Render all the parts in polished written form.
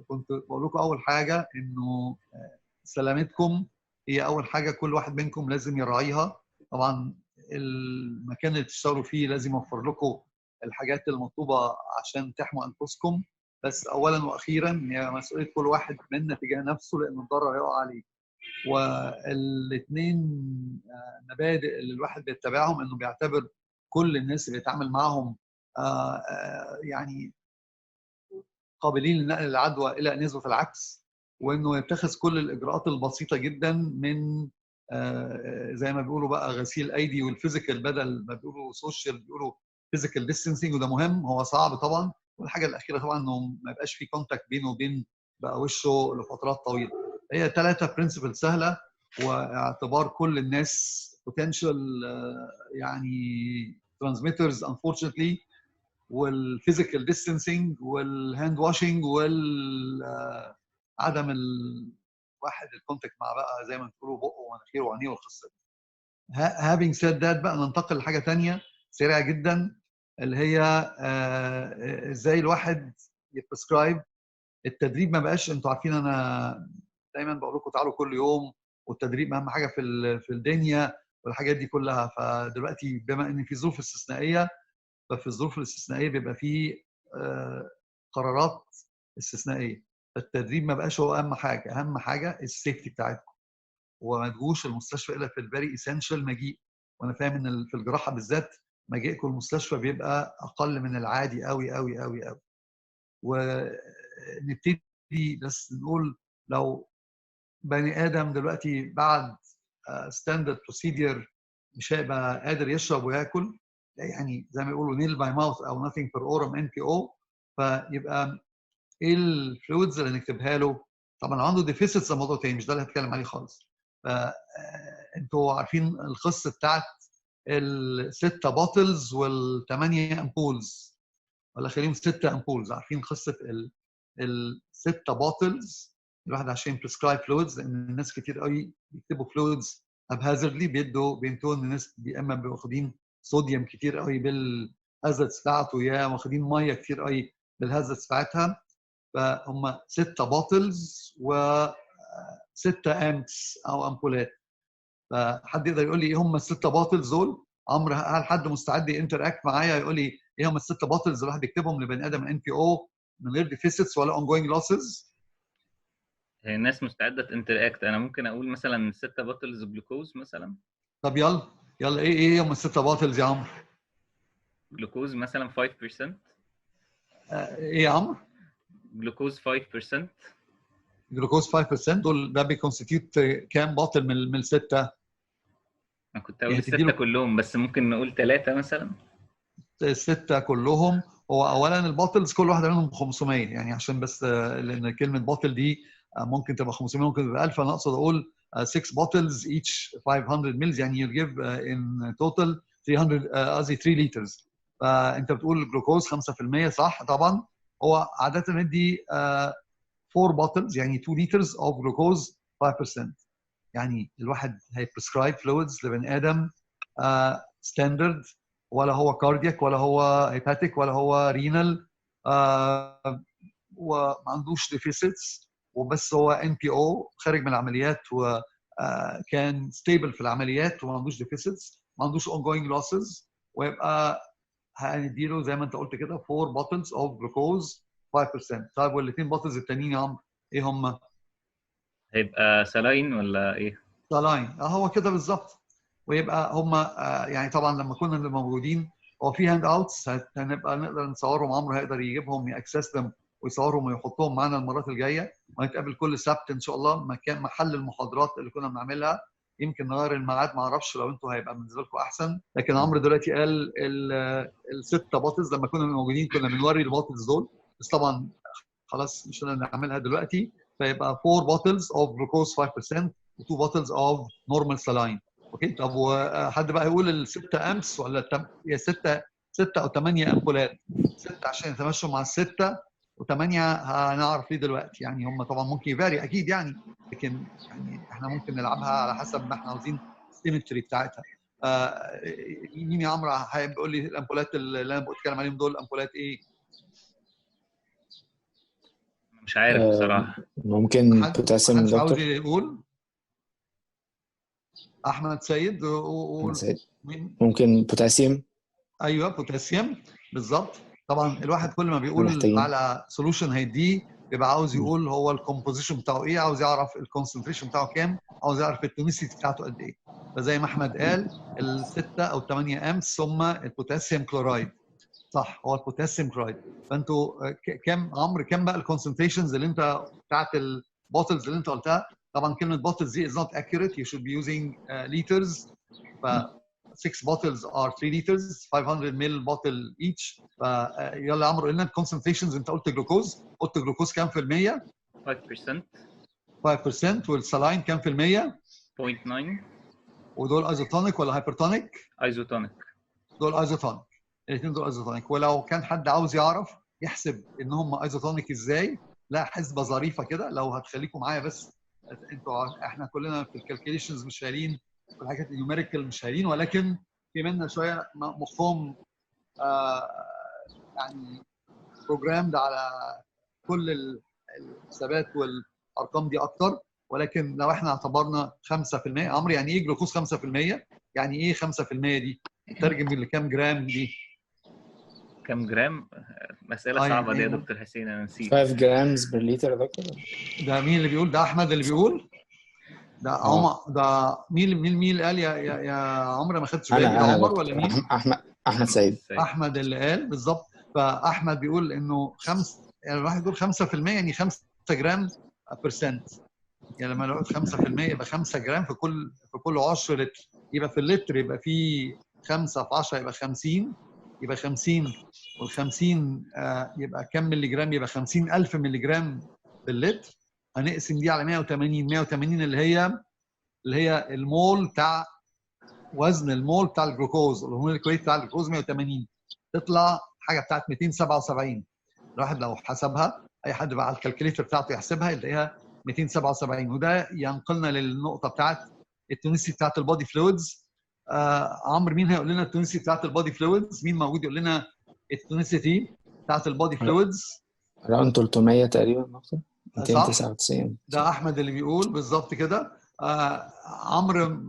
كنت بقول لكم اول حاجه انه سلامتكم هي اول حاجه كل واحد منكم لازم يراعيها. طبعا المكان اللي تشتغلوا فيه لازم يوفر لكم الحاجات المطلوبه عشان تحموا انفسكم، بس اولا واخيرا هي مسؤوليه كل واحد منا تجاه نفسه، لان الضرر هيقع عليه. والاثنين مبادئ اللي الواحد بيتبعهم انه بيعتبر كل الناس اللي بيتعامل معاهم يعني قابلين لنقل العدوى الى نسبه العكس، وانه يتخذ كل الاجراءات البسيطه جدا من زي ما بيقولوا بقى غسيل ايدي والفيزيكال، بدل ما بيقولوا سوشيال بيقولوا فيزيكال ديستانسينج، وده مهم، هو صعب طبعا. والحاجه الاخيره طبعا انه ما يبقاش في كونتاكت بينه وبين بقى وشه لفترات طويله. هي 3 برنسبل سهله، واعتبار كل الناس potential يعني transmitters unfortunately، والفيزيكال ديستانسينج والهاند واشنج عدم الواحد الكونتاكت مع بقى زي ما بتقولوا بقه ومناخيره وعينيه والقصه دي. having said that بقى ننتقل لحاجه ثانيه سريعه جدا، اللي هي ازاي الواحد يبريسكرايب. التدريب ما بقاش، انتوا عارفين انا دايما بقول لكم تعالوا كل يوم، والتدريب اهم حاجه في الدنيا والحاجات دي كلها. فدلوقتي بما ان في ظروف استثنائيه، ففي الظروف الاستثنائيه بيبقى فيه قرارات استثنائيه. فالتدريب ما بقاش هو اهم حاجه، اهم حاجه السيفتي بتاعتكم، وما تجوش المستشفى الا في الفيري اسينشال مجيء. وانا فاهم ان في الجراحه بالذات مجيئكم المستشفى بيبقى اقل من العادي قوي قوي قوي قوي. ونبتدي بس نقول، لو بني ادم دلوقتي بعد ستاندرد بروسيدير مش هيبقى قادر يشرب وياكل، يعني زي ما يقولوا نيل باي ماوث او nothing per orum NPO، فيبقى ايه الفلويدز اللي نكتبها له؟ طبعا عنده ديفيسيتس ده موضوع تاني، مش ده اللي هتكلم عليه خالص. فانتوا عارفين القصه بتاعت ال6 بوتلز وال8 امبولز، ولا خليهم 6 امبولز. عارفين قصه ال6 بوتلز الواحد عشان بريسكرايب فلويدز، لان الناس كتير قوي بيكتبوا فلويدز ابهازردلي، بينتوا ان الناس يا اما بيبقوا واخدين صوديوم كتير قوي بالهازردز بتاعته، يا واخدين ميه كتير قوي بالهازردز بتاعتها. فهم 6 بوتلز و6 امبس او امبولات. فحد يقدر يقول لي ايه هم ال6 بوتلز دول؟ عمرو، هل حد مستعد ينتراكت معايا يقول لي ايه هم ال6 بوتلز الواحد يكتبهم لبني ادم NPO من غير ديفيسيتس ولا اون جوينج لوسز؟ هي الناس مستعده تنتراكت. انا ممكن اقول مثلا 6 بوتلز جلوكوز مثلا. طب يلا يلا، ايه هم ال6 بوتلز يا عمرو؟ جلوكوز مثلا 5%. ايه يا عمرو؟ جلوكوز 5%. جلوكوز 5% دول ده بيكونستيتيوت كام بوتل من السته؟ انا كنت اقول يعني الستة تديله كلهم، بس ممكن نقول 3 مثلا. السته كلهم. هو اولا البوتلز كل واحده منهم ب 500، يعني عشان بس لان كلمه بوتل دي ممكن تبقى 500 ممكن تبقى 1000، انا اقصد اقول 6 bottles each 500 mils، يعني you give in total 300 قصدي 3 liters. فانت بتقول جلوكوز 5% صح طبعا. هو عاده ندي 4 bottles يعني 2 liters of glucose 5%. يعني الواحد هيبريسكرايب فلويدز لبني ادم ستاندرد، ولا هو كاردياك ولا هو هيباتيك ولا هو رينال، وما عندوش ديفيسيتس، وبس هو NPO خارج من العمليات وكان ستيبل في العمليات وما عندوش ديفيسيتس، ما عندوش اون جوينج لوسز، ويبقى هنديله زي ما انت قلت كده 4 bottles of glucose 5%. طيب والاثنين bottles التانيين يا عمرو ايه هم؟ هيبقى سلاين ولا ايه؟ سلاين، هو كده بالظبط. ويبقى هم يعني طبعا لما كنا موجودين هو في هاند اوتس هنبقى نقدر نصورهم، عمرو هيقدر يجيبهم ياكسسهم ويصورهم ويحطهم معانا المرات الجايه، وهنتقابل كل سبت ان شاء الله مكان محل المحاضرات اللي كنا بنعملها. يمكن نغير الميعاد، ما اعرفش لو انتوا هيبقى بالنسبه لكم احسن، لكن عمرو دلوقتي قال ال6 بوتلز لما كنا موجودين كنا بنوري البوتلز دول، بس طبعا خلاص مش هنقدر نعملها دلوقتي. فيبقى 4 bottles of glucose 5% و2 bottles of normal saline. اوكي. طب وحد بقى يقول الستة امس ولا يا ستة او 8 امبولات؟ 6 عشان يتمشوا مع الستة، و8 هنعرف ليه دلوقتي. يعني هم طبعا ممكن يفاري اكيد يعني، لكن يعني احنا ممكن نلعبها على حسب ما احنا عاوزين السيمتري بتاعتها. مين يا عمرو هيقول لي الامبولات اللي انا بتكلم عليهم دول امبولات ايه؟ مش عارف بصراحه. ممكن محدش بوتاسيوم عاوز دكتور. يقول؟ احمد سيد أحمد قول. سيد. مين؟ ممكن بوتاسيوم. ايوه بوتاسيوم بالظبط. طبعا الواحد كل ما احنا بيقول محتاجين. على سولوشن هيديه بيبقى عاوز مم. يقول هو الكومبوزيشن بتاعه ايه، عاوز يعرف الكونسنتريشن بتاعه كام، عاوز يعرف التونسيتي بتاعته قد ايه. فزي ما احمد قال ال6 أو 8 امس ثم البوتاسيوم كلورايد. صح، هو البوتاسيوم كلورايد. فانتوا كام عمرو، كام بقى الكونسنتريشنز اللي انت بتاعت البوتلز اللي انت قلتها؟ طبعا كلمه bottles دي is not accurate, you should be using liters. ف 6 bottles are 3 liters, 500 ml bottle each. يلا يا عمرو قلنا الكونسنتريشنز. انت قلت جلوكوز، قلت جلوكوز كام في المية؟ 5%. 5%. والسلاين كام في المية؟ 0.9. ودول ايزوتونيك ولا هايبرتونيك؟ ايزوتونيك. دول ايزوتونيك، الاثنين دول ايزوتونيك. ولو كان حد عاوز يعرف يحسب ان هم ايزوتونيك ازاي، لا حسبه ظريفه كده لو هتخليكم معايا بس. انتوا احنا كلنا في الكالكوليشنز مش شايلين، في الحاجات النيوميريكال مش شايلين، ولكن في منا شويه مخهم يعني بروجرامد على كل الحسابات والارقام دي اكتر. ولكن لو احنا اعتبرنا 5%، عمرو يعني ايه جلوكوز 5%؟ يعني ايه 5% دي؟ ترجم لكام جرام دي؟ كام جرام؟ مسألة صعبة دي يا دكتور حسين، أنا نسيت. 5 جرامز بر لتر يا دكتور. ده مين اللي بيقول؟ ده أحمد اللي بيقول؟ ده عمر؟ ده مين اللي قال يا عمر؟ ما خدتش بالي. ده انا عمر دكتور. ولا مين؟ احمد سيد. أحمد اللي قال بالظبط. فأحمد بيقول إنه يعني الواحد يقول 5% يعني 5 جرام برسنت. يعني لما نقول 5% يبقى 5 جرام في كل 10 لتر. يبقى في اللتر يبقى فيه 5 في 10 يبقى 50. يبقى 50 وال50 يبقى كم ملي جرام؟ يبقى 50,000 ملي جرام باللتر. هنقسم دي على 180. 180 اللي هي المول بتاع وزن المول بتاع الجلوكوز، الهرمونيك ريت بتاع الجلوكوز 180. تطلع حاجه بتاعت 277. الواحد لو حسبها، اي حد بقى على الكالكوليتر بتاعته يحسبها يلاقيها 277. وده ينقلنا للنقطه بتاعت التونسي بتاعت البودي فلويدز. عمرو مين هيقول لنا التونسي بتاعت البودي فلويدز؟ مين موجود يقول لنا التونسيتي بتاعت البودي فلويدز؟ رقم 300 تقريبا دكتور. صح، 299. ده احمد اللي بيقول بالظبط كده. عمرو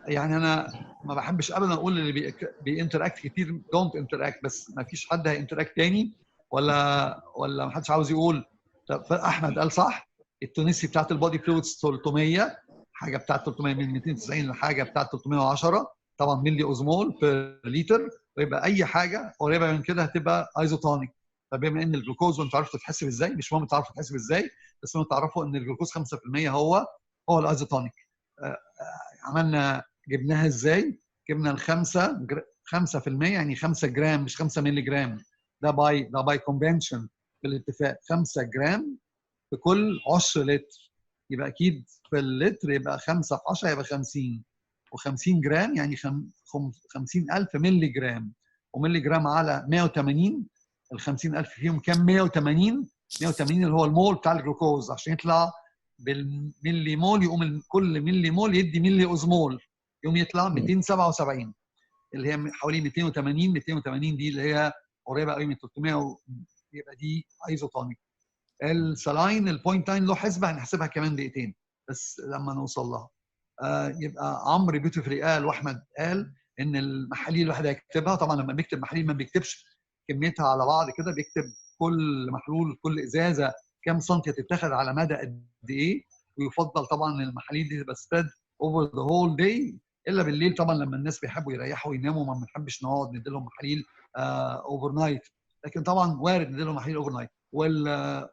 يعني انا ما بحبش ابدا اقول اللي بينتراكت كتير دونت انتراكت، بس ما فيش حد هينتراكت تاني ولا ما حدش عاوز يقول؟ طب احمد قال صح. التونسي بتاعت البودي فلويدز 300، حاجه بتاعت 300 من 290 لحاجه بتاعت 310 طبعا ملي اوزمول بير لتر. ويبقى اي حاجه قريبه من كده هتبقى ايزوتونيك. فبما ان الجلوكوز، وانتوا عارفوا تتحسب ازاي، مش مهم تعرفوا تتحسب ازاي، بس انتوا تعرفوا ان الجلوكوز 5% هو الايزوتونيك. عملنا جبناها ازاي؟ جبنا الخمسه 5% يعني 5 جرام مش 5 مللي جرام. ده باي كونفنشن بالاتفاق 5 جرام في كل 10 لتر. يبقى اكيد في اللتر يبقى 5 في 10 يبقى 50. و50 جرام يعني 50,000 مللي جرام. ومللي جرام على 180، ال 50,000 فيهم كام؟ 180. 180 اللي هو المول بتاع الجلوكوز. عشان يطلع بالملي مول يقوم كل ملي مول يدي ملي اوزمول، يقوم يطلع 277 اللي هي حوالي 280. 280 دي اللي هي قريبه قوي من 300، يبقى دي ايزوتونيك. السلاين البوينت 9 له حسبه هنحسبها كمان دقيقتين بس لما نوصل لها. يبقى عمرو بيوتيفلي قال واحمد قال ان المحاليل الواحد هيكتبها. طبعا لما بيكتب محاليل ما بيكتبش كميتها على بعض كده، بيكتب كل محلول كل ازازه كام سنتي هتتاخد على مدى قد ايه. ويفضل طبعا المحاليل دي تبقى سبريد اوفر ذا هول داي، الا بالليل طبعا لما الناس بيحبوا يريحوا ويناموا ما بنحبش نقعد ندي لهم محاليل اوفر نايت. لكن طبعا وارد ندي لهم محاليل اوفر نايت.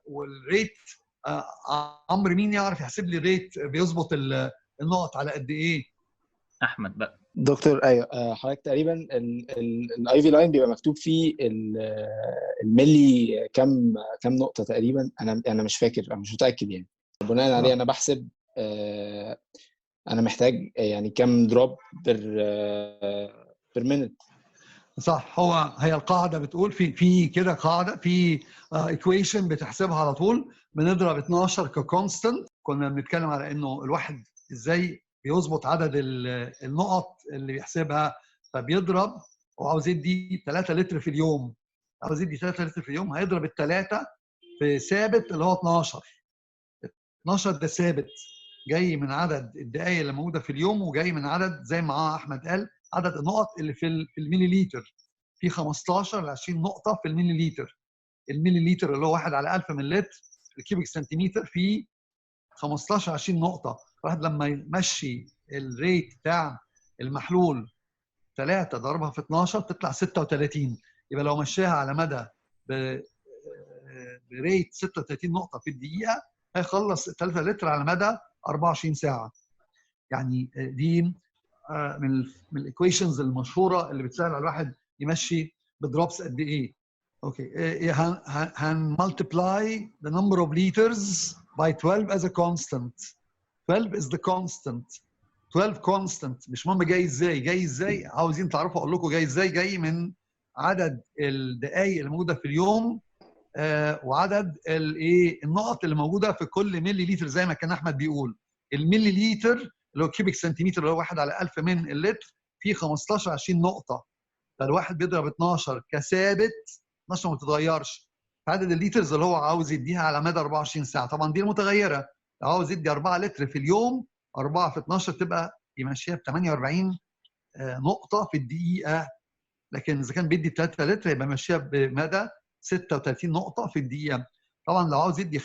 والريت عمرو مين يعرف يحسب لي الريت بيظبط النقط على قد ايه؟ احمد بقى. دكتور ايوه حضرتك تقريبا الاي في لاين بيبقى مكتوب فيه الملي كام نقطه تقريبا. انا مش فاكر، انا مش متاكد يعني. بناء عليه انا بحسب انا محتاج يعني كام دروب بير مينت. صح، هي القاعده بتقول في كده قاعده في ايكويشن بتحسبها على طول. بنضرب 12 ككونستنت. كنا بنتكلم على انه الواحد ازاي بيظبط عدد النقط اللي بيحسبها. فبيضرب وعاوز يدي 3 لتر في اليوم. عاوز يدي 3 لتر في اليوم، هيضرب الثلاثه في ثابت اللي هو 12 ده ثابت جاي من عدد الدقائق اللي موجوده في اليوم، وجاي من عدد زي ما احمد قال عدد النقط اللي في المليليتر. في 15 ل 20 نقطه في المليليتر. المليليتر اللي هو 1 على 1000 من لتر، الكيوبيك سنتيمتر فيه 15 20 نقطه. واحد لما يمشي الريت بتاع المحلول 3 ضربها في 12 تطلع 36. يبقى لو مشيها على مدى بريت 36 نقطه في الدقيقه هيخلص 3 لتر على مدى 24 ساعه. يعني دي من الايكويشنز المشهوره اللي بتسهل على الواحد يمشي بدروبس قد ايه. اوكي، هنمultiply the number of liters by 12 as a constant. 12 is the constant. 12 constant. مش مهم جاي ازاي، جاي ازاي عاوزين تعرفوا اقول لكم جاي ازاي. جاي من عدد الدقائق اللي موجوده في اليوم وعدد النقط اللي موجوده في كل ملي لتر زي ما كان احمد بيقول. الملي لتر اللي هو كيوبيك سنتيمتر اللي هو 1 على 1000 من اللتر فيه 15 20 نقطه. فالواحد بيضرب 12 كثابت، 12 ما بتتغيرش. عدد الليترز اللي هو عاوز يديها على مدى 24 ساعه، طبعا دي المتغيره. لو عاوز يدي 4 لتر في اليوم، 4 في 12 تبقى يمشيها ب 48 نقطه في الدقيقه. لكن اذا كان بيدي 3 لتر يبقى ماشيها بمدى 36 نقطه في الدقيقه. طبعا لو عاوز يدي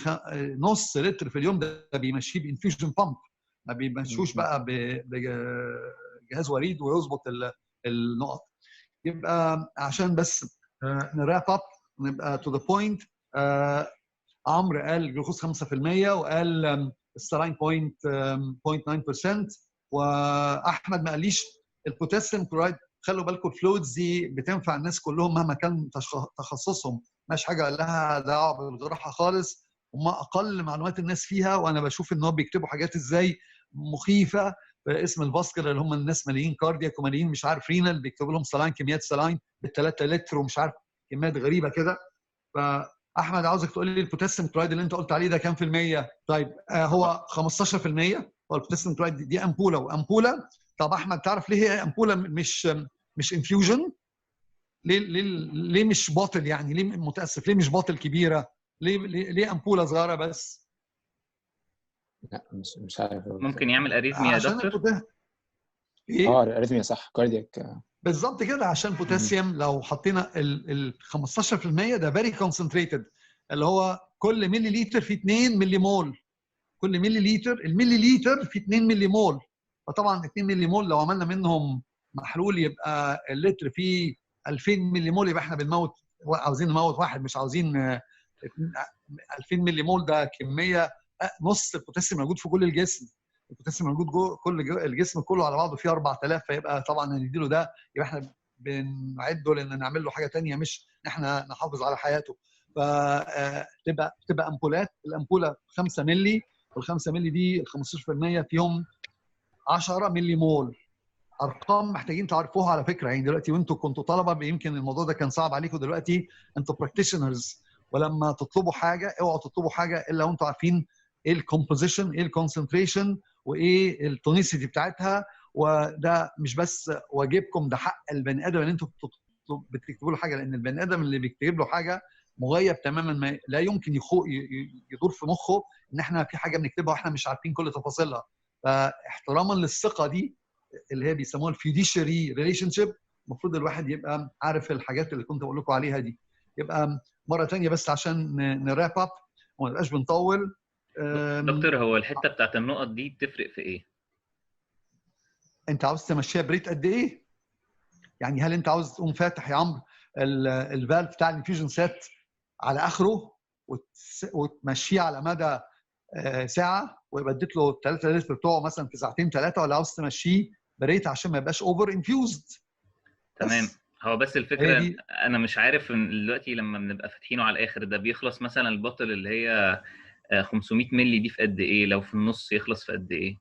نص لتر في اليوم ده بيمشيه بانفيوجن بامب، ما بيمشوش بقى بجهاز وريد ويظبط النقط. يبقى عشان بس نراب اب نبقى تو ذا بوينت. عمرو قال جلوكوز 5% وقال السلاين 0.9%، واحمد ما قاليش البوتاسيوم كلورايد. خلوا بالكم الفلويدز دي بتنفع الناس كلهم مهما كان تخصصهم، مش حاجه لها دعوه بالجراحه خالص، وما اقل معلومات الناس فيها. وانا بشوف ان هم بيكتبوا حاجات ازاي مخيفه باسم الفاسكولار اللي هم الناس ماليين كاردياك وماليين مش عارف رينال، بيكتبوا لهم سلاين كميات سلاين بال3 لتر ومش عارف كميات غريبه كده. فاحمد عاوزك تقول لي البوتاسيوم كلورايد اللي انت قلت عليه ده كام في الميه؟ طيب هو 15%. هو البوتاسيوم كلورايد دي امبوله وامبوله. طب احمد تعرف ليه هي امبوله مش انفيوجن؟ ليه مش باطل يعني؟ ليه متاسف ليه مش باطل كبيره؟ ليه امبوله صغيره بس؟ لا مش عارف. ممكن يعمل اريثميا يا عشان دكتور؟ ايه اريثميا صح، كاردياك بالظبط كده. عشان بوتاسيوم لو حطينا ال 15% ده فيري كونسنتريتد، اللي هو كل ملي لتر فيه 2 ملي مول. كل ملي لتر، الملي لتر فيه 2 ملي مول. فطبعا 2 ملي مول لو عملنا منهم محلول يبقى اللتر فيه 2000 ملي مول، يبقى احنا بنموت، عاوزين نموت واحد مش عاوزين 2000 ملي مول. ده كميه نص البوتاسيوم موجود في كل الجسم. البوتاسيوم موجود جوه كل الجسم كله على بعضه فيه 4000، فيبقى طبعا نديله ده يبقى احنا بنعده لان نعمل له حاجه ثانيه مش احنا نحافظ على حياته. فتبقى امبولات. الامبوله 5 مللي، وال5 مللي دي ال 15% فيهم 10 مللي مول. ارقام محتاجين تعرفوها على فكره. يعني دلوقتي وانتوا كنتوا طلبه يمكن الموضوع ده كان صعب عليكم، دلوقتي انتوا براكتيشنرز، ولما تطلبوا حاجه اوعوا تطلبوا حاجه الا وانتوا عارفين ايه الكومبوزيشن، ايه الكونسنتريشن، وايه التونيسيتي بتاعتها. وده مش بس واجبكم، ده حق البني ادم ان انتوا بتكتبوا له حاجه، لان البني ادم اللي بيكتب له حاجه مغيب تماما، ما لا يمكن يدور في مخه ان احنا في حاجه بنكتبها واحنا مش عارفين كل تفاصيلها. فاحتراما للثقه دي اللي هي بيسموها الفيديشري ريليشن شيب، المفروض الواحد يبقى عارف الحاجات اللي كنت بقول لكم عليها دي. يبقى مره ثانيه بس عشان نراب اب وما نبقاش بنطول. دكتور هو الحته بتاعت النقط دي بتفرق في ايه؟ انت عاوز تمشيها بريت قد ايه؟ يعني هل انت عاوز تقوم فاتح يا عمرو الفالف بتاع الانفيوجن سيت على اخره وتمشيه على مدى ساعه ويبقى اديت له 3 لتر بتوعه مثلا في ساعتين 3، ولا عاوز تمشيه بريت عشان ما يبقاش اوفر انفيوزد؟ تمام. هو بس الفكره انا مش عارف دلوقتي لما بنبقى فاتحينه على الاخر ده بيخلص مثلا البطل اللي هي 500 مللي دي في قد ايه؟ لو في النص يخلص في قد ايه؟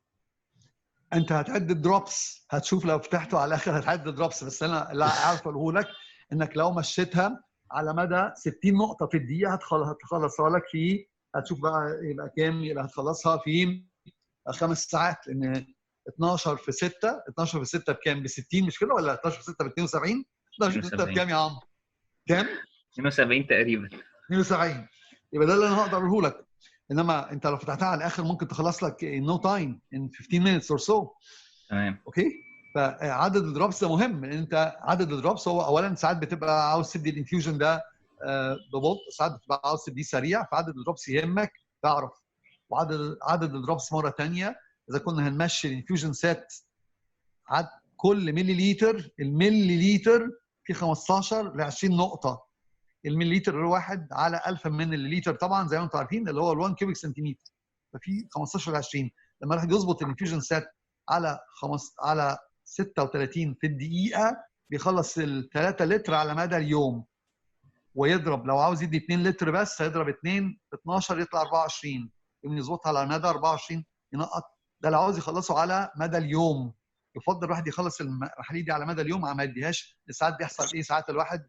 انت هتعد الدروبس، هتشوف لو فتحته على الاخر هتعد الدروبس. بس انا اللي عارف اقوله لك انك لو مشيتها على مدى 60 نقطه في الدقيقه هتخلصها لك في، هتشوف بقى يبقى كام، يبقى هتخلصها في 5 ساعات. لان 12 في 6 بكام؟ ب 60 مش كده؟ ولا 12 في 6 ب 72؟ 12 في 6 بكام يا عمرو؟ كام؟ 72 تقريبا. 72. يبقى ده اللي انا هقدر اقوله لك. انما انت لو فتحتها على الاخر ممكن تخلص لك in no time in 15 minutes or so. تمام. اوكي. فعدد الدروبس ده مهم، لان انت عدد الدروبس هو اولا ساعات بتبقى عاوز تدي الانفيوجن ده ببطء، ساعات بتبقى عاوز تديه سريع، فعدد الدروبس يهمك تعرف. وعدد الدروبس مره ثانيه اذا كنا هنمشي الانفيوجن سيت كل ملي لتر، الملي لتر في 15 ل 20 نقطه. الملي لتر الواحد على 1000 من الليتر طبعا زي ما انتم عارفين اللي هو 1 كيوبيك سنتيمتر، ففي 15 ل 20. لما الواحد يظبط الانفيوجن سيت على 36 في الدقيقه بيخلص ال 3 لتر على مدى اليوم. ويضرب لو عاوز يدي 2 لتر بس هيضرب 2 في 12 يطلع 24. يقوم يظبطها على مدى 24 ينقط. ده لو عاوز يخلصه على مدى اليوم. يفضل الواحد يخلص المحاليل دي على مدى اليوم، ما يديهاش. ساعات بيحصل ايه؟ ساعات الواحد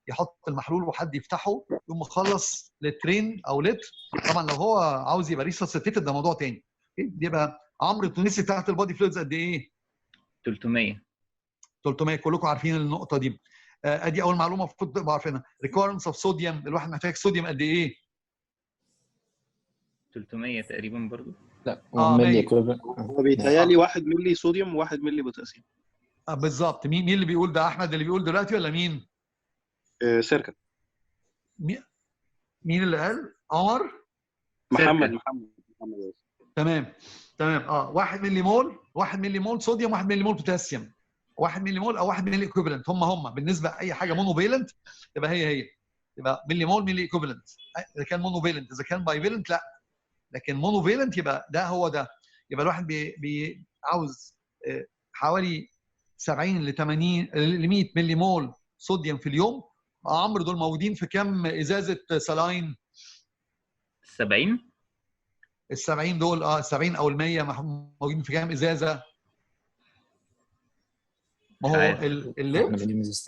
يحط المحلول وحد يفتحه يقوم مخلص لترين او لتر. طبعا لو هو عاوز يبقى ريسسيتيتد ده موضوع تاني. يبقى عمرو التونسي بتاعت البادي فلويدز قد ايه؟ 300. 300. كلكم عارفين النقطه دي. ادي اول معلومه المفروض تبقى عارفينها. ريكويرمنس اوف صوديوم، الواحد محتاج صوديوم قد ايه؟ 300 تقريبا برضو. لا 1 ملي ايكويفالنت. هو بيتهيألي 1 مللي صوديوم و1 مللي بوتاسيوم. بالظبط. مين اللي بيقول ده؟ احمد اللي بيقول دلوقتي ولا مين؟ سيركا. مين اللي قال؟ عمر؟ محمد. تمام. 1 ملي مول، 1 ملي مول صوديوم، 1 ملي مول بوتاسيوم. 1 ملي مول او 1 ملي ايكويفالنت هم بالنسبه لاي حاجه مونوفيلنت تبقى هي يبقى ملي مول ملي ايكويفالنت. اذا كان مونوفيلنت، اذا كان بايفيلنت لا. لكن مونوفيلنت يبقى ده هو ده. يبقى الواحد عاوز حوالي 70 ل 80 ل 100 ملي مول صوديوم في اليوم. عمرو دول موجودين في كم ازازه سلاين؟ 70. ال 70 دول 70 او ال 100 موجودين في كام ازازه؟ ما هو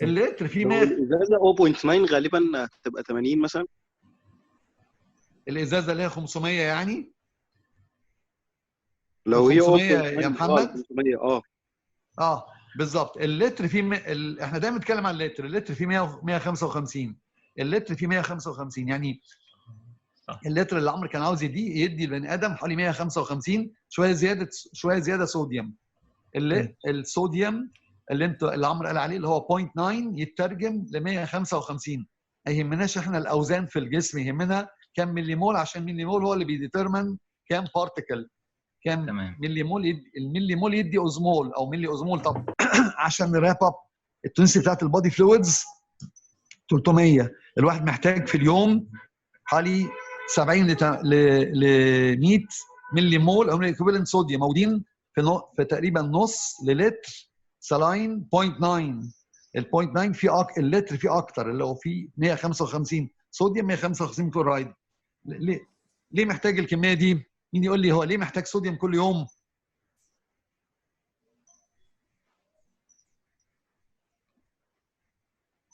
اللتر فيه 100. الازازه 0.9 غالبا هتبقى 80 مثلا. الازازه اللي هي 500 يعني. لو هي 500 يا محمد. 500 بالظبط. اللتر فيه احنا دايما بنتكلم عن اللتر فيه 155. اللتر فيه 155 يعني اللتر اللي عمرو كان عاوز يدي البني ادم حوالي 155 شويه زياده صوديوم. الصوديوم اللي عمرو قال عليه اللي هو 0.9 يترجم ل 155. ما يهمناش احنا الاوزان في الجسم، يهمنا كم ملي مول، عشان ملي مول هو اللي بيديترمن كام بارتيكل، كام ملي مول. الملي مول يدي اوزمول او ملي اوزمول. طب عشان نراب اب التونسي بتاعت البادي فلويدز 300. الواحد محتاج في اليوم حوالي 70 ل 100 ملي مول او ايكويفالنت صوديوم موجودين في تقريبا نص لتر سلاين 0.9. ال 0.9 في اللتر فيه اكتر اللي هو فيه 155 صوديوم 155 كلورايد. ليه محتاج الكميه دي؟ مين يقول لي هو ليه محتاج صوديوم كل يوم؟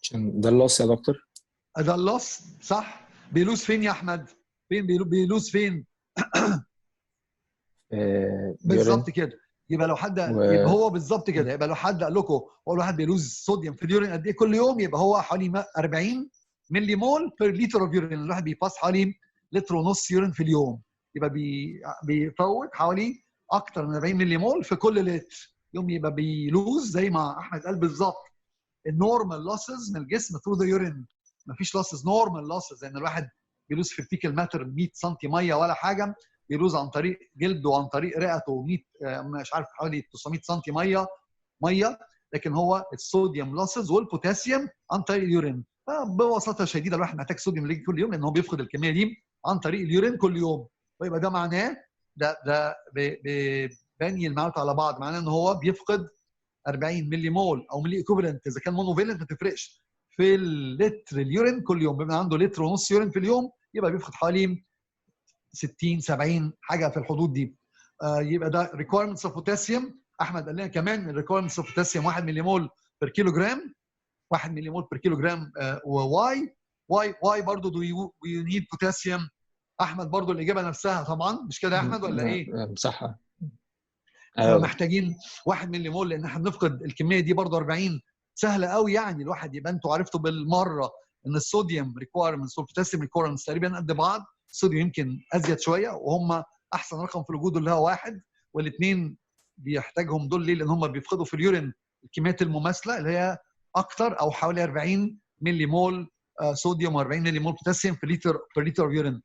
عشان ده اللوس يا دكتور. ده اللوس صح. بيلوز فين يا احمد؟ فين بيلوز فين؟ بالظبط كده. يبقى لو حد يبقى هو بالظبط كده. يبقى لو حد قال لكم هو الواحد بيلوز صوديوم في اليورين قد ايه كل يوم، يبقى هو حوالي 40 ملي مول بير لتر اوف يورين. الواحد بيباس حوالي لتر ونص يورين في اليوم، يبقى بيفوت حوالي اكتر من 40 ملي مول في كل لتر يوم. يبقى بيلوز زي ما احمد قال بالظبط النورمال لوسز من الجسم ثرو ذا يورين. مفيش لوسز نورمال لوسز لان الواحد بيلوز في الفيكال ماتر 100 سم ميه ولا حاجه، بيلوز عن طريق جلده وعن طريق رئته 100 مش عارف حوالي 900 سم ميه. لكن هو الصوديوم لوسز والبوتاسيوم عن طريق اليورين. فببساطه شديده الواحد محتاج صوديوم كل يوم لان هو بيفقد الكميه دي عن طريق اليورين كل يوم. ويبقى ده معناه ده بني المعلومات على بعض، معناه ان هو بيفقد 40 ملي مول او ملي ايكوفالنت اذا كان مونوفيلنت ما تفرقش في اللتر اليورين كل يوم. بيبقى عنده لتر ونص يورين في اليوم يبقى بيفقد حوالي 60 70 حاجه في الحدود دي. يبقى ده ريكويرمنتس اوف بوتاسيوم. احمد قال لنا كمان الريكويرمنتس اوف بوتاسيوم 1 ملي مول بير كيلو جرام. 1 ملي مول بير كيلو جرام. واي برضه دو يو نيد بوتاسيوم؟ احمد برضه الاجابه نفسها طبعا مش كده يا احمد ولا ايه؟ صح. محتاجين 1 ملي مول لان احنا بنفقد الكميه دي برضه 40. سهله قوي يعني الواحد يبقى انتوا عرفتوا بالمره ان الصوديوم ريكويرمنتس والبوتاسيوم ريكويرمنتس تقريبا قد بعض. الصوديوم يمكن ازيد شويه، وهم احسن رقم في الوجود اللي هو 1، والاثنين بيحتاجهم دول ليه؟ لان هم بيفقدوا في اليورين الكميات المماثله اللي هي اكتر، او حوالي 40 ملي مول صوديوم و40 ملي مول بوتاسيوم في لتر يورين.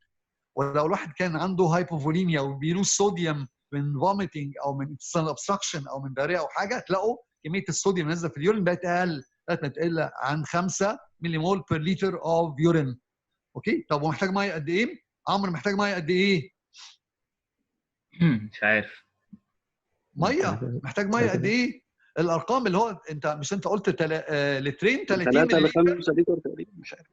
ولو الواحد كان عنده هايبوفوليميا وبيلوز صوديوم من فوميتنج او من intestinal obstruction او من داريه او حاجه، تلاقوا كميه الصوديوم نازله في اليورين بقت اقل، بقت تقل عن 5 ملي مول بير لتر اوف يورين. اوكي، طب ومحتاج ميه قد ايه؟ عمرو محتاج ميه قد ايه؟ مش عارف. ميه محتاج ميه قد ايه؟ الارقام اللي هو انت قلت لترين 30 3 ملي ل لتر. 5 لتر تقريبا، مش عارف.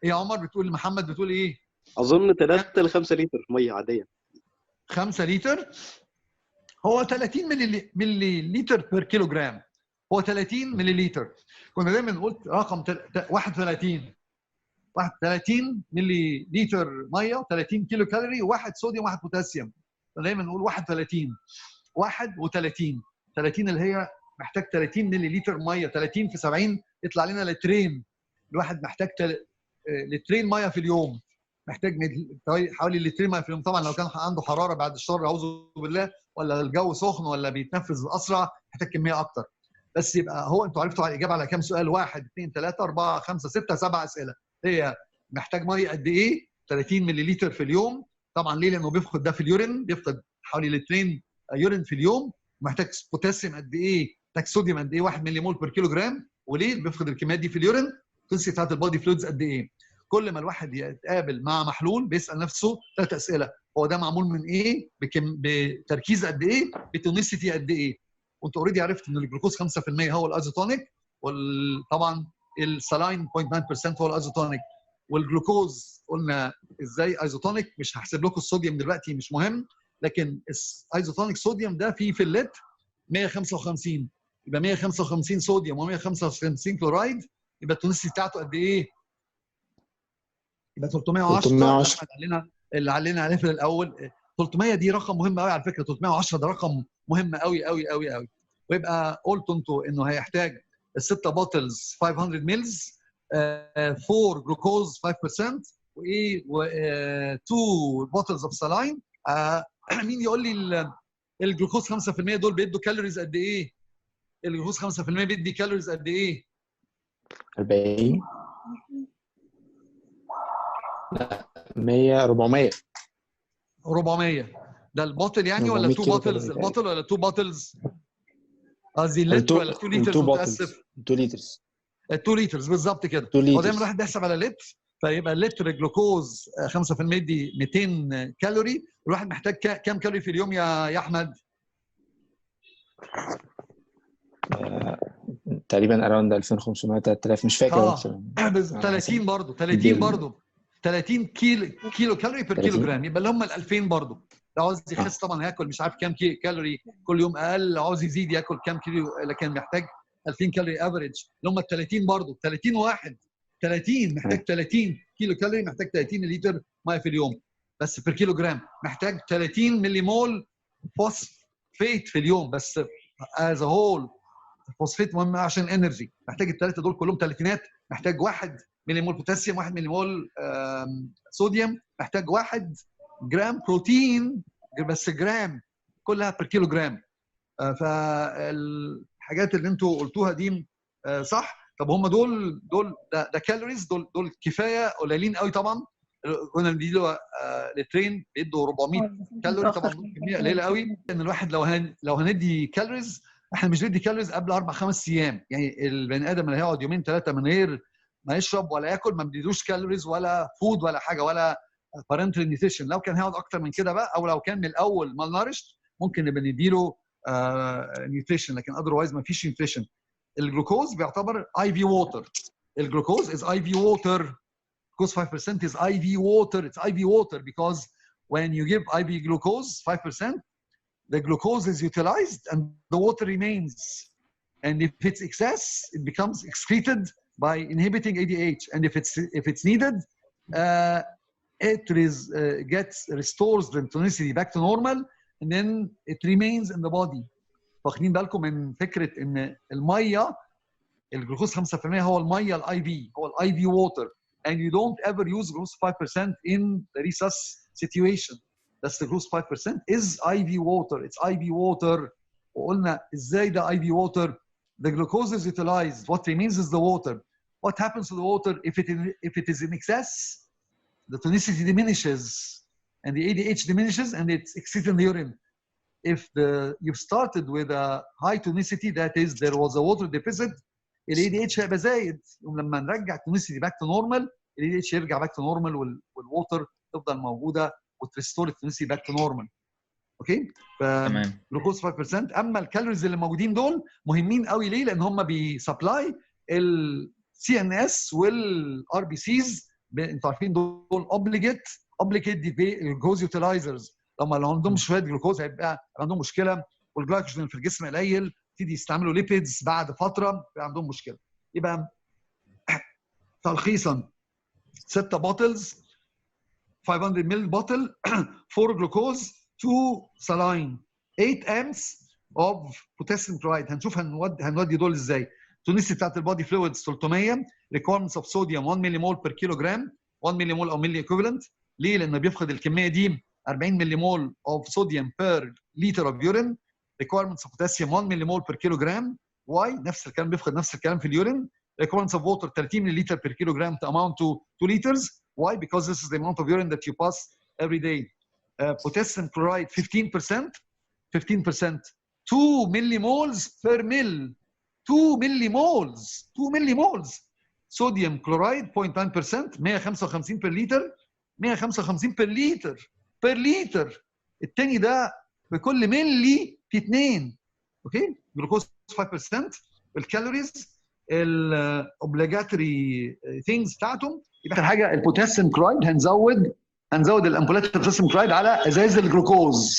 ايه يا عمر بتقول؟ محمد بتقول ايه؟ اظن 3 ل 5 لتر ميه عاديه. 5 لتر هو 30 ملي لتر بير كيلو جرام. هو 30 ملي لتر. كنا دايما نقول رقم 31 ملي لتر ميه، 30 كيلو كالوري، واحد صوديوم واحد بوتاسيوم. دايما نقول 31 30 اللي هي محتاج 30 ملي لتر ميه. 30 في 70 يطلع لنا لترين. الواحد محتاج لترين ميه في اليوم، محتاج حوالي لترين ميه في اليوم. طبعا لو كان عنده حراره بعد الشر اعوذ بالله، ولا الجو سخن، ولا بيتنفس اسرع، محتاج كميه اكتر. بس يبقى هو انتوا عرفتوا الاجابه على كام سؤال؟ 1 2 3 4 5 6 7 اسئله. هي محتاج ميه قد ايه؟ 30 ملي لتر في اليوم. طبعا ليه؟ لانه بيفقد ده في اليورين، بيفقد حوالي لترين يورين في اليوم. محتاج بوتاسيوم قد ايه؟ محتاج صوديوم قد ايه؟ 1 ملي مول بير كيلو جرام. وليه بيفقد الكميات دي في اليورين؟ الكونسنتريشن بتاعت البودي فلويدز قد ايه؟ كل ما الواحد يتقابل مع محلول بيسال نفسه 3 اسئله: هو ده معمول من ايه؟ بتركيز قد ايه؟ بتونيسيتي قد ايه؟ وانت اوريدي عرفت ان الجلوكوز 5% هو الازوتونيك، وطبعا السلاين 0.9% هو الازوتونيك. والجلوكوز قلنا ازاي ايزوتونيك، مش هحسب لكم الصوديوم دلوقتي مش مهم، لكن الايزوتونيك صوديوم ده فيه في اللتر 155. يبقى 155 صوديوم و155 كلورايد، يبقى التونسي بتاعته قد ايه؟ يبقى 310. اللي علينا عليه في الاول 300 دي رقم مهم قوي على فكره. 310 ده رقم مهم قوي قوي قوي قوي. ويبقى قلتوا انتوا انه هيحتاج 6 بوتلز 500 ملز، 4 جلوكوز 5%، وايه، و2 بوتلز اوف سلاين. مين يقول لي الجلوكوز 5% دول بيدوا كالوريز قد ايه؟ الجلوكوز 5% بيدي كالوريز قد ايه؟ 40 100 400 ده البوتل يعني، ولا 2 بوتلز؟ البوتل ولا 2 بوتلز؟ قصدي اللتر ولا 2 لترز؟ متاسف، 2 لترز. 2 لترز بالظبط كده. هو دايما الواحد بيحسب على لتر، فيبقى اللتر جلوكوز 5% دي 200 كالوري. الواحد محتاج كام كالوري في اليوم يا احمد؟ تقريبا اراوند 2500 3000 مش فاكر. 30 برضه 30 كيلو كالوري بير كيلو جرام. يبقى اللي هم ال 2000 برضه. لو عاوز يخس طبعا هياكل مش عارف كام كالوري كل يوم اقل، لو عاوز يزيد ياكل كام كيلو، لكن محتاج 2000 كالوري افريج. اللي هم ال 30 برضه. 30 واحد 30 محتاج 30 كيلو كالوري، محتاج 30 لتر ميه في اليوم بس بير كيلو جرام. محتاج 30 ملي مول فوسفيت في اليوم بس از هول. الفوسفيت مهم عشان انرجي. محتاج الثلاثه دول كلهم ثلاثينات. محتاج 1 ملي مول بوتاسيوم، 1 ملي مول صوديوم، محتاج 1 جرام بروتين بس جرام، كلها بير كيلو جرام. فالحاجات اللي انتوا قلتوها دي صح. طب هم دول ده كالوريز، دول كفايه قليلين قوي طبعا. كنا بنديله لترين بيدوا 400 كالوري، طبعا كميه قليله قوي. ان الواحد لو هندي كالوريز، احنا مش بندي كالوريز قبل 4-5 ايام. يعني البني ادم اللي هيقعد 2-3 من غير ما يشرب ولا ياكل ما بنديلوش كالوريز ولا فود ولا حاجه ولا بارنتال نيوتريشن. لو كان هيقعد اكتر من كده بقى، او لو كان من الاول مال نارشت، ممكن نبقى نديله نيوتريشن، لكن اذروايز ما فيش نيوتريشن. الجلوكوز بيعتبر اي في ووتر. الجلوكوز از اي في ووتر. Glucose 5% is IV water. It's IV water because when you give IV glucose 5%, the glucose is utilized and the water remains. And if it's excess, it becomes excreted by inhibiting ADH. And if it's needed, it restores the tonicity back to normal, and then it remains in the body. واخدين بالكم من فكره ان الميه الجلوكوز 5% هو الميه الاي في، هو الاي في ووتر. and you don't ever use glucose 5% in the resus situation. That's the glucose 5% is IV water. It's IV water. وقلنا ازاي ده IV water? The glucose is utilized. What remains is the water. What happens to the water if it is in excess? The tonicity diminishes and the ADH diminishes and it's excreted in the urine. If you've started with a high tonicity, that is there was a water deficit, ال ADH هيبقى زايد. لما نرجع التونيسيتي باك تو نورمال، ال ADH يرجع باك تو نورمال والووتر تفضل موجوده وتريستور التونيسيتي باك تو نورمال. اوكي؟ تمام. جلوكوز 5%. اما الكالوريز اللي موجودين دول مهمين قوي ليه؟ لان هم بيسبلاي السي ان اس والار بي سيز. انتوا عارفين دول اوبليجيت جلوكوز يوتيلايزرز. لما عندهم شويه جلوكوز هيبقى عندهم مشكله، والجلايكوجين في الجسم قليل، يبتدي يستعملوا ليبيدز بعد فتره بيبقى عندهم مشكله. يبقى تلخيصا 6 بوتلز 500 مل بوتل 4 جلوكوز 2 سلاين 8 امس اوف بوتاسيوم كلورايد. هنشوف هنودي دول ازاي. التونسي بتاعت البادي فلويدز 300. ريكويرمنتس اوف صوديوم 1 ملي مول بير كيلو جرام. 1 ملي مول او ملي ايكوفالنت. ليه؟ لانه بيفقد الكميه دي 40 ملي مول اوف صوديوم بير لتر اوف يورين. requirements of potassium 1 millimole per kilogram. Why? نفس الكلام بيفقد نفس الكلام في اليورين. requirements of water 30 milliliter per kilogram to amount to 2 liters. Why? Because this is the amount of urine that you pass every day. Potassium chloride 15%. 15%. 2 millimoles per mil. 2 millimoles. 2 millimoles. Sodium chloride 0.9%. 155 per liter. 155 per liter. per liter. التاني ده بكل ملي في 2. اوكي؟ جلوكوز 5%. الكالوريز الاوبليجاتوري ثينجز بتاعتهم. يبقى اخر حاجه البوتاسيوم كلورايد. هنزود الامبولات البوتاسيوم كلورايد على ازاز الجلوكوز.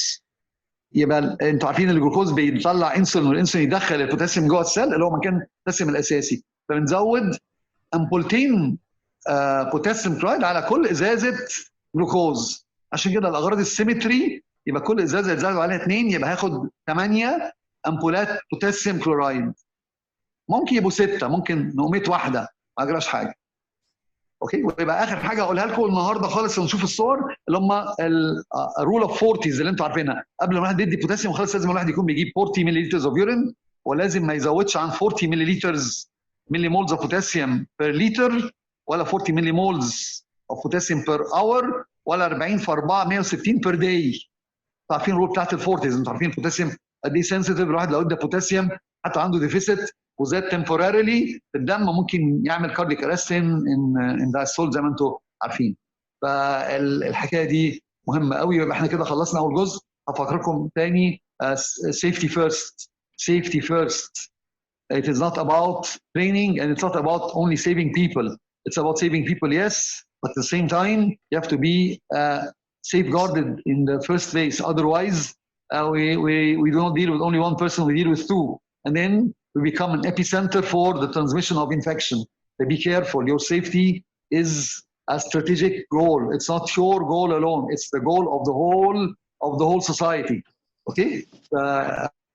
يبقى انتوا عارفين الجلوكوز بيطلع انسولين، والانسولين يدخل البوتاسيوم جوه السيل اللي هو مكان البوتاسيوم الاساسي. فبنزود امبولتين بوتاسيوم كلورايد على كل ازازه جلوكوز. عشان كده الاغراض السيمتري يبقى كل ازازه يتزادوا عليها 2، يبقى هاخد 8 امبولات بوتاسيوم كلورايد. ممكن يبقوا 6، ممكن نقوميت واحده ما جراش حاجه. اوكي؟ ويبقى اخر حاجه اقولها لكم النهارده خالص ونشوف الصور اللي هم الرول اوف 40 اللي انتوا عارفينها. قبل ما الواحد يدي بوتاسيوم خالص لازم الواحد يكون بيجيب 40 ملي لتر اوف يورين، ولازم ما يزودش عن 40 ملي لترز ملي مولز اوف بوتاسيوم بير لتر، ولا 40 ملي مولز اوف بوتاسيوم بير اور، ولا 40 في 4 160 بير داي. عارفين الرول بتاعت الفورتيز. انتوا عارفين البوتاسيوم قد ايه سنسيتيف. الواحد لو ادى بوتاسيوم حتى عنده ديفيسيت وزاد تمبوراريلي في الدم ممكن يعمل كارديك ارست ان ذا سول زي ما انتم عارفين. فالحكايه دي مهمه قوي. يبقى احنا كده خلصنا اول جزء. هفكركم تاني safety first. Safety first. It is not about training and it's not about only saving people. It's about saving people, yes, but at the same time you have to be safeguarded in the first place. Otherwise, we do not deal with only one person, we deal with 2. And then we become an epicenter for the transmission of infection. So be careful. Your safety is a strategic goal. It's not your goal alone. It's the goal of the whole society. Okay?